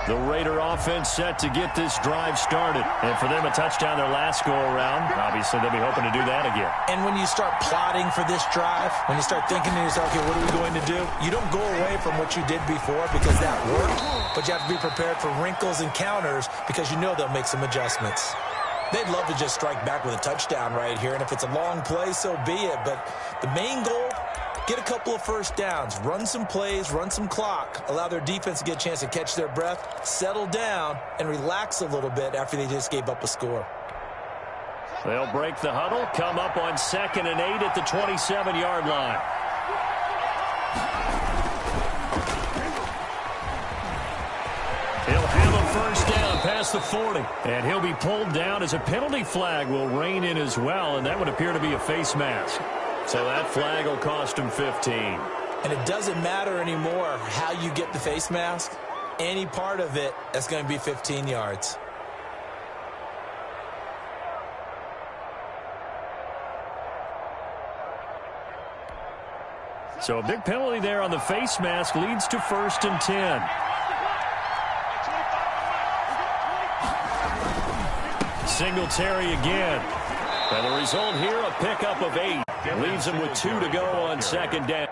The Raider offense set to get this drive started. And for them, a touchdown their last go-around. Obviously, they'll be hoping to do that again. And when you start plotting for this drive, when you start thinking to yourself, okay, what are we going to do? You don't go away from what you did before because that worked, but you have to be prepared for wrinkles and counters because you know they'll make some adjustments. They'd love to just strike back with a touchdown right here, and if it's a long play, so be it. But the main goal, get a couple of first downs, run some plays, run some clock, allow their defense to get a chance to catch their breath, settle down, and relax a little bit after they just gave up a score. They'll break the huddle, come up on 2nd and 8 at the 27-yard line. He'll have a first down past the 40. And he'll be pulled down as a penalty flag will rein in as well, and that would appear to be a face mask. So that flag will cost him 15. And it doesn't matter anymore how you get the face mask. Any part of it, that's going to be 15 yards. So a big penalty there on the face mask leads to 1st and 10. Singletary again. And the result here, a pickup of 8. Leaves him with 2 to go on 2nd down.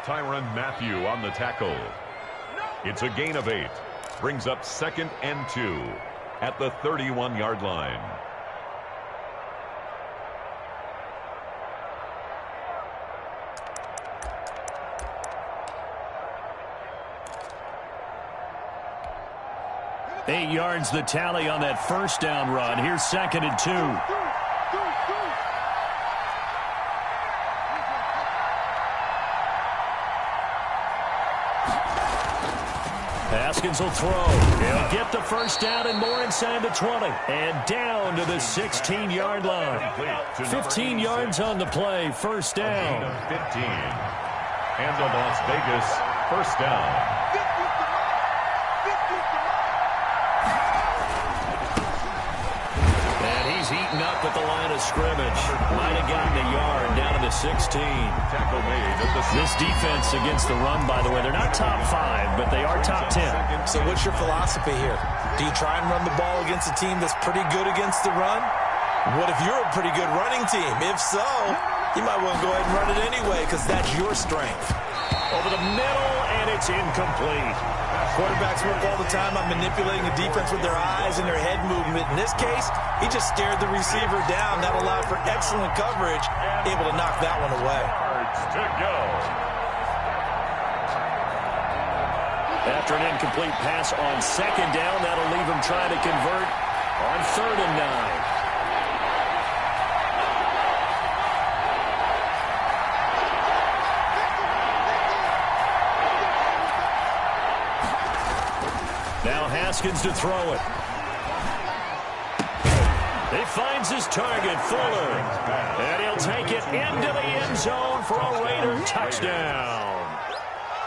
Tyrann Mathieu on the tackle. It's a gain of 8. Brings up 2nd and 2 at the 31-yard line. Eight yards the tally on that first down run. Here's 2nd and 2. Haskins will throw. He'll get the first down and more inside the 20. And down to the 16-yard line. 15 yards on the play. First down. 15. And the Las Vegas first down. And he's eaten up at the line of scrimmage. Might have gotten a yard down to the 16. Tackle made at the 16. This defense against the run, by the way, they're not top 5, but they are top 10. So what's your philosophy here? Do you try and run the ball against a team that's pretty good against the run? What if you're a pretty good running team? If so, you might want to go ahead and run it anyway because that's your strength. Over the middle, and it's incomplete. Quarterbacks work all the time on manipulating the defense with their eyes and their head movement. In this case, he just stared the receiver down. That allowed for excellent coverage, able to knock that one away. To go. After an incomplete pass on 2nd down, that'll leave him trying to convert on 3rd and 9. Now Haskins to throw it. He finds his target, Fuller. And he'll take it into the end zone for a Raider touchdown.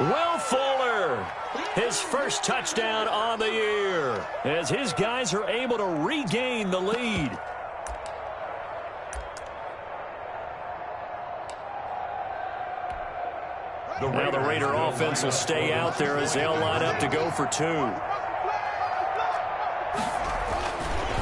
Will Fuller, his first touchdown on the year, as his guys are able to regain the lead. Now the Raider offense will stay out there as they'll line up to go for 2.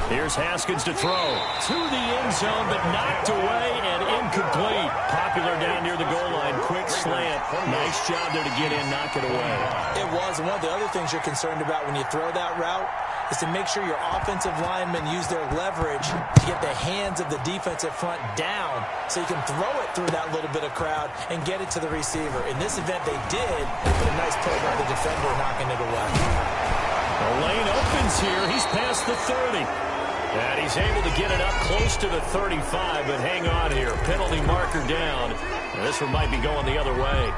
Here's Haskins to throw. To the end zone, but knocked away and incomplete. Popular down near the goal line. Quick slant. Nice job there to get in, knock it away. It was. One of the other things you're concerned about when you throw that route is to make sure your offensive linemen use their leverage to get the hands of the defensive front down so you can throw it through that little bit of crowd and get it to the receiver. In this event, they did, but a nice play by the defender knocking it away. The lane opens here. He's past the 30. And he's able to get it up close to the 35, but hang on here. Penalty marker down. And this one might be going the other way.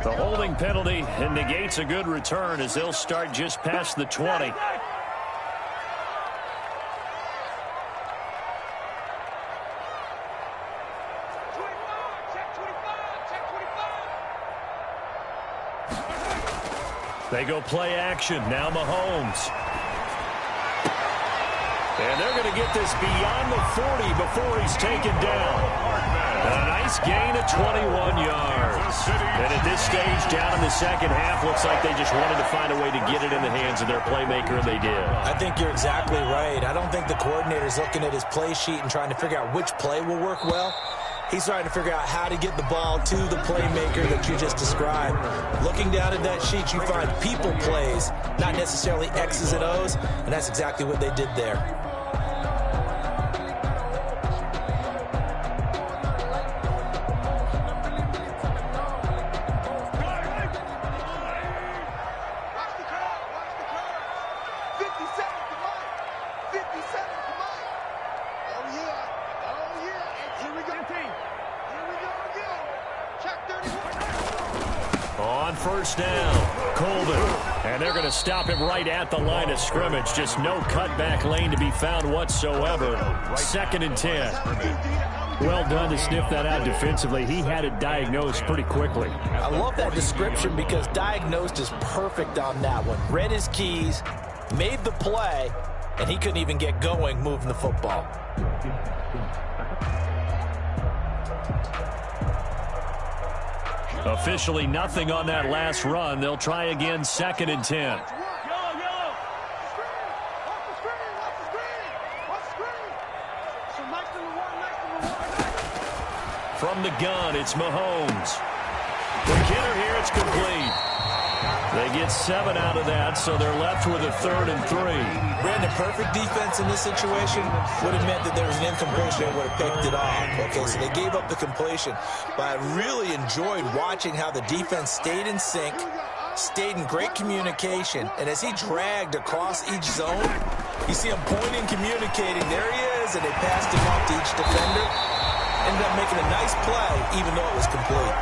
The holding penalty negates a good return as they'll start just past the 20. They go play action. Now Mahomes. And they're going to get this beyond the 40 before he's taken down. A nice gain of 21 yards. And at this stage, down in the second half, looks like they just wanted to find a way to get it in the hands of their playmaker, and they did. I think you're exactly right. I don't think the coordinator's looking at his play sheet and trying to figure out which play will work well. He's trying to figure out how to get the ball to the playmaker that you just described. Looking down at that sheet, you find people plays, not necessarily X's and O's, and that's exactly what they did there. First down, Colvin, and they're going to stop him right at the line of scrimmage. Just no cutback lane to be found whatsoever. 2nd and 10. Well done to sniff that out defensively. He had it diagnosed pretty quickly. I love that description because diagnosed is perfect on that one. Read his keys, made the play, and he couldn't even get going moving the football. Officially nothing on that last run. They'll try again, 2nd and 10. From the gun, it's Mahomes. The killer here, it's complete. They get 7 out of that, so they're left with a 3rd and 3. Brandon, perfect defense in this situation would have meant that there was an incompletion and would have picked it off. Okay, so they gave up the completion. But I really enjoyed watching how the defense stayed in sync, stayed in great communication, and as he dragged across each zone, you see him pointing, communicating. There he is, and they passed him off to each defender. Ended up making a nice play, even though it was complete.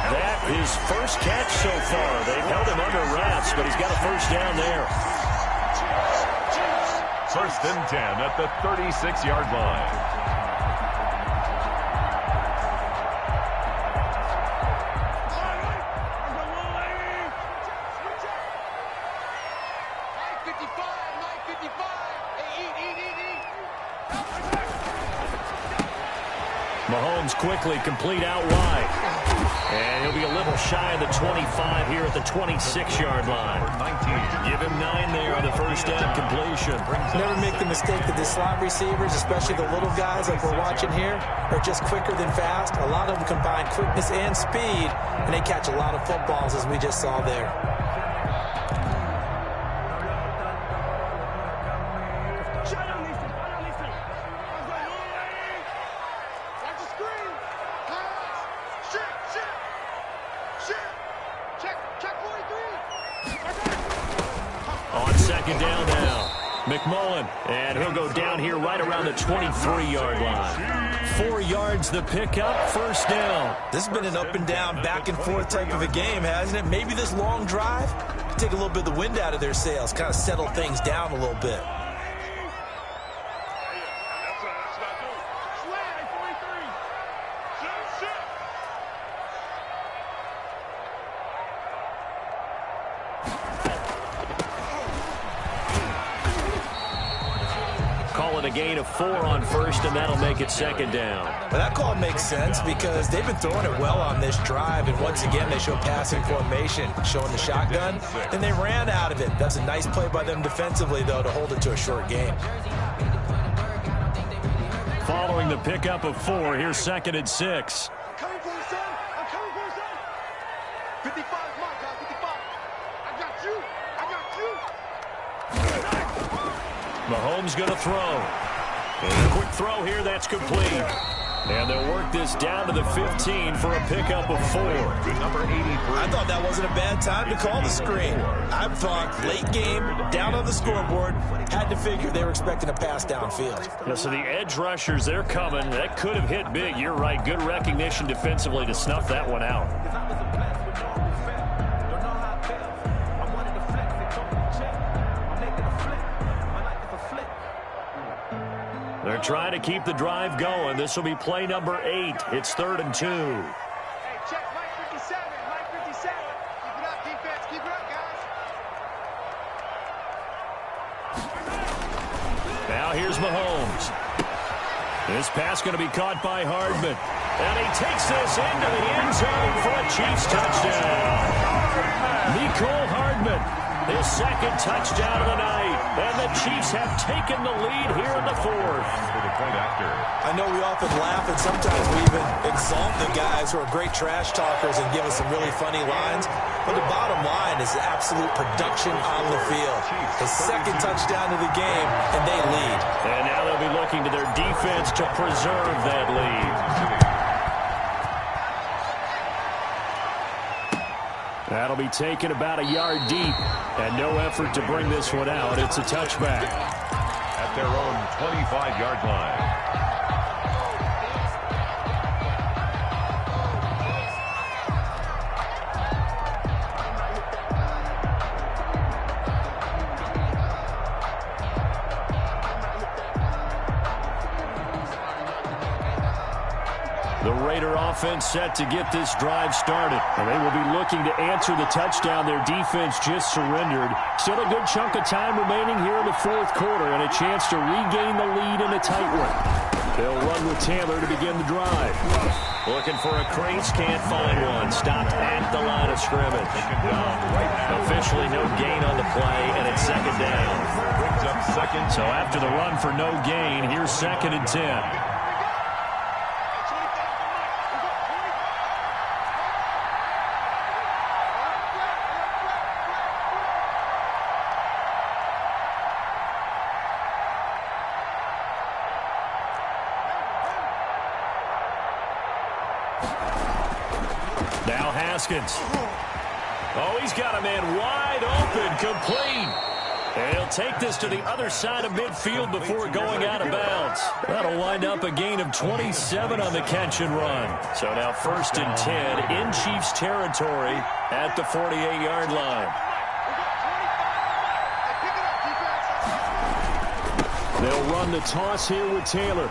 That is first catch so far. They've held him under wraps, but he's got a first down there. 1st and 10 at the 36-yard line. Mahomes quickly complete out wide. And he'll be a little shy of the 25 here at the 26-yard line. 19. Give him 9 there on the first down completion. Never make the mistake that the slot receivers, especially the little guys like we're watching here, are just quicker than fast. A lot of them combine quickness and speed, and they catch a lot of footballs, as we just saw there. And he'll go down here right around the 23-yard line. 4 yards the pickup, first down. This has been an up and down, back and forth type of a game, hasn't it? Maybe this long drive take a little bit of the wind out of their sails, kind of settle things down a little bit. A gain of 4 on first, and that'll make it 2nd down. Well, that call makes sense because they've been throwing it well on this drive, and once again they show passing formation, showing the shotgun, and they ran out of it. That's a nice play by them defensively, though, to hold it to a short game. Following the pickup of 4, here's 2nd and 6. I'm coming for you, son. I'm coming for you, son. 55 is mine, guys. 55. I got you. Mahomes going to throw. And a quick throw here, that's complete. And they'll work this down to the 15 for a pickup of 4. Number 83. I thought that wasn't a bad time to call the screen. I thought late game, down on the scoreboard, had to figure they were expecting a pass downfield. Yeah, so the edge rushers, they're coming. That could have hit big. You're right. Good recognition defensively to snuff that one out. They're trying to keep the drive going. This will be play number 8. It's 3rd and 2. Hey, check Mike 57. Mike 57. Keep it up, defense. Keep it up, guys. Now here's Mahomes. This pass going to be caught by Hardman. And he takes this into the end zone for a Chiefs touchdown. Nicole Hardman, his 2nd touchdown of the night. And the Chiefs have taken the lead here in the 4th. For the point after. I know we often laugh, and sometimes we even exalt the guys who are great trash talkers and give us some really funny lines. But the bottom line is absolute production on the field. His 2nd touchdown of the game, and they lead. And now they'll be looking to their defense to preserve that lead. That'll be taken about a yard deep, and no effort to bring this one out. It's a touchback. At their own 25-yard line. The Raider offense set to get this drive started. And they will be looking to answer the touchdown their defense just surrendered. Still a good chunk of time remaining here in the 4th quarter and a chance to regain the lead in a tight one. They'll run with Taylor to begin the drive. Looking for a crease, can't find one. Stopped at the line of scrimmage. Officially no gain on the play, and it's 2nd down. Brings up 2nd. So after the run for no gain, here's 2nd and 10. Now Haskins. Oh, he's got a man wide open, complete. And he'll take this to the other side of midfield before going out of bounds. That'll wind up a gain of 27 on the catch and run. So now 1st and 10 in Chiefs territory at the 48-yard line. They'll run the toss here with Taylor.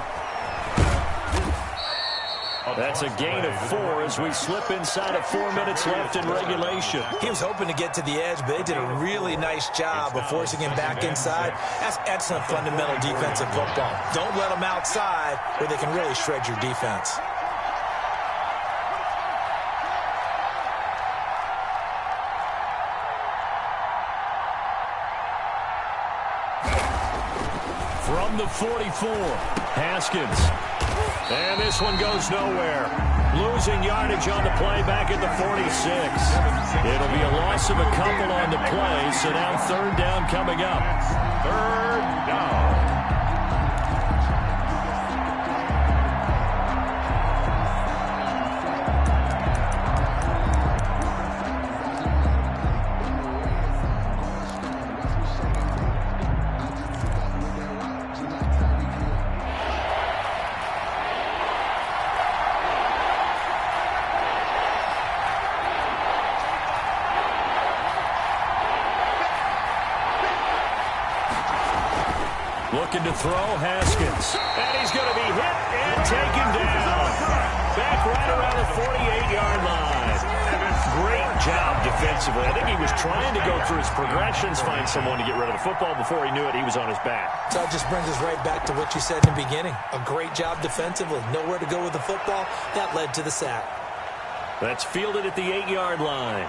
That's a gain of 4 as we slip inside of 4 minutes left in regulation. He was hoping to get to the edge, but they did a really nice job of forcing him back inside. That's excellent fundamental defensive football. Don't let them outside where they can really shred your defense. From the 44, Haskins. And this one goes nowhere. Losing yardage on the play back at the 46. It'll be a loss of a couple on the play, so now 3rd down coming up. 3rd down. Looking to throw, Haskins. And he's going to be hit and taken down. Back right around the 48-yard line. Great job defensively. I think he was trying to go through his progressions, find someone to get rid of the football. Before he knew it, he was on his back. So it just brings us right back to what you said in the beginning. A great job defensively. Nowhere to go with the football. That led to the sack. That's fielded at the 8-yard line.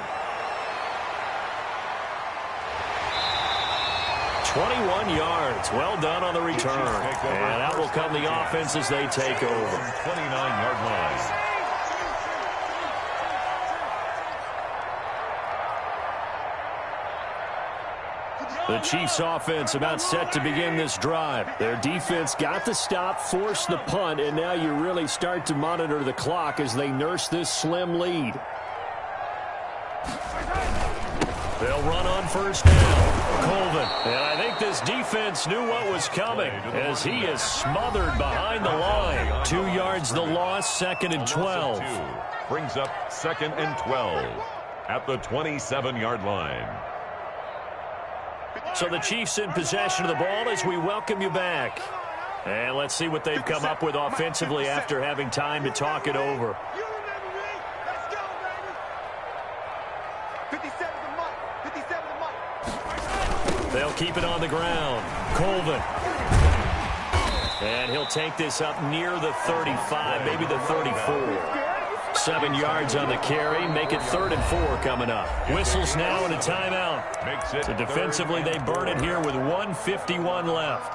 21 yards. Well done on the return. And that will come the offense as they take over. 29-yard line. The Chiefs offense about set to begin this drive. Their defense got the stop, forced the punt, and now you really start to monitor the clock as they nurse this slim lead. They'll run on 1st down. Colvin. And I think this defense knew what was coming as he is smothered behind the line. 2 yards the loss, 2nd and 12. Brings up 2nd and 12. at the 27-yard line. So the Chiefs in possession of the ball as we welcome you back. And let's see what they've come up with offensively after having time to talk it over. You remember me? Let's go, baby. 57 to Mike. 57 to Mike. They'll keep it on the ground. Colvin. And he'll take this up near the 35, maybe the 34. 7 yards on the carry. Make it 3rd and 4 coming up. Whistles now and a timeout. Makes it So defensively, they burn it here with 1:51 left.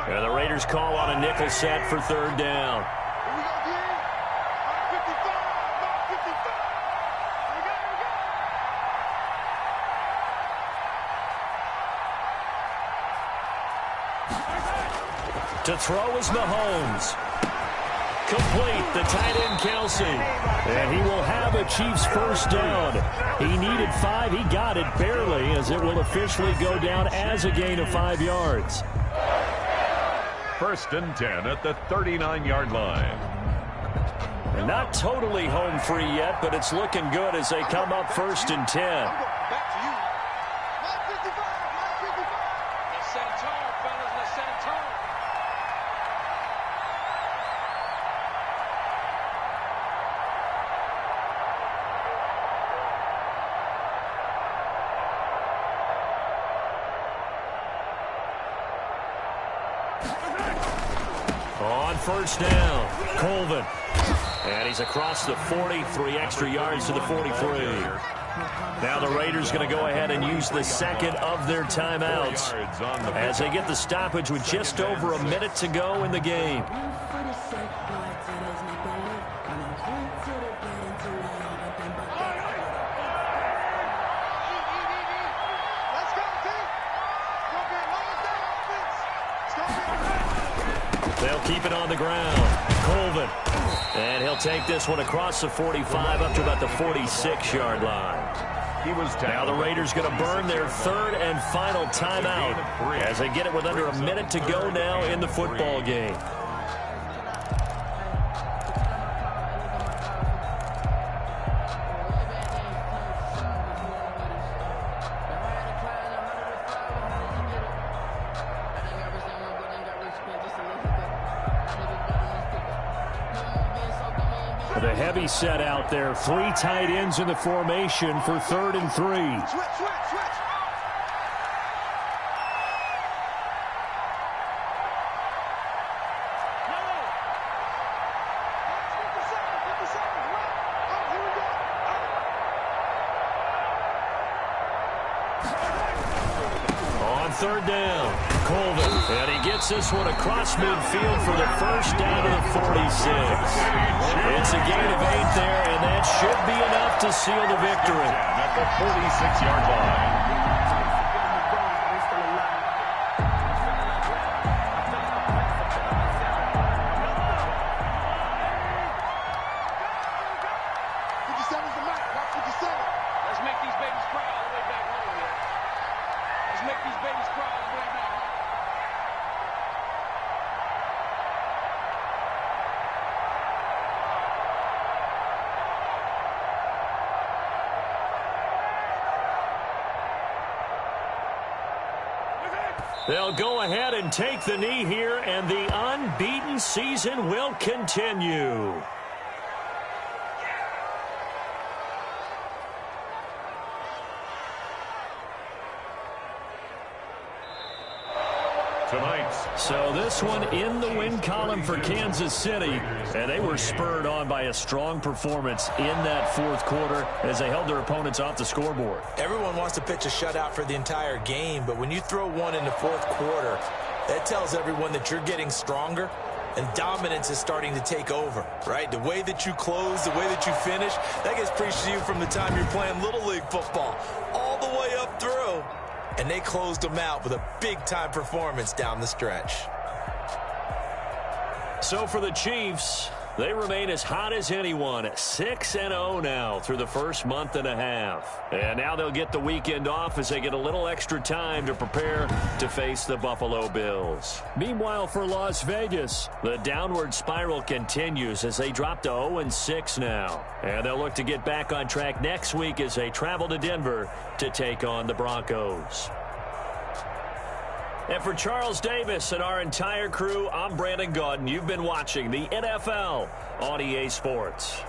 And the Raiders call on a nickel set for 3rd down. Here we go, D. 55. 55. Here we go, here we go. To throw is Mahomes. Complete, the tight end Kelsey. And he will have a Chiefs 1st down. He needed 5. He got it barely, as it will officially go down as a gain of 5 yards. 1st and 10 at the 39-yard line. And not totally home free yet, but it's looking good as they come up 1st and 10. I'm going back to you. 55. 55. Let's set a tone, fellas. Let's set a tone. On 1st down, Colvin. And he's across the 40, 3 extra yards to the 43. Now the Raiders going to go ahead and use the 2nd of their timeouts as they get the stoppage with just over a minute to go in the game. Let's go, team. It's going to be a long day offense. It's going to be a They'll keep it on the ground. Colvin. And he'll take this one across the 45 up to about the 46-yard line. Now the Raiders going to burn their 3rd and final timeout as they get it with under a minute to go now in the football game. The heavy set out there. 3 tight ends in the formation for 3rd and 3. switch. On 3rd down, Colvin. And he gets this one across midfield for the 1st down to the 46. It's a gain of 8 there, and that should be enough to seal the victory. At the 46-yard line. Let's make these babies cry all the way back home, man. Let's make these babies cry all the way back home. They'll go ahead and take the knee here, and the unbeaten season will continue. Tonight's So this one in the win column for Kansas City, and they were spurred on by a strong performance in that 4th quarter as they held their opponents off the scoreboard. Everyone wants to pitch a shutout for the entire game, but when you throw one in the 4th quarter, that tells everyone that you're getting stronger and dominance is starting to take over, right? The way that you close, the way that you finish, that gets preached to you from the time you're playing Little League football all the way up through. And they closed them out with a big-time performance down the stretch. So for the Chiefs, They remain as hot as anyone, 6-0 now through the first month and a half. And now they'll get the weekend off as they get a little extra time to prepare to face the Buffalo Bills. Meanwhile, for Las Vegas, the downward spiral continues as they drop to 0-6 now. And they'll look to get back on track next week as they travel to Denver to take on the Broncos. And for Charles Davis and our entire crew, I'm Brandon Gaudin. You've been watching the NFL on EA Sports.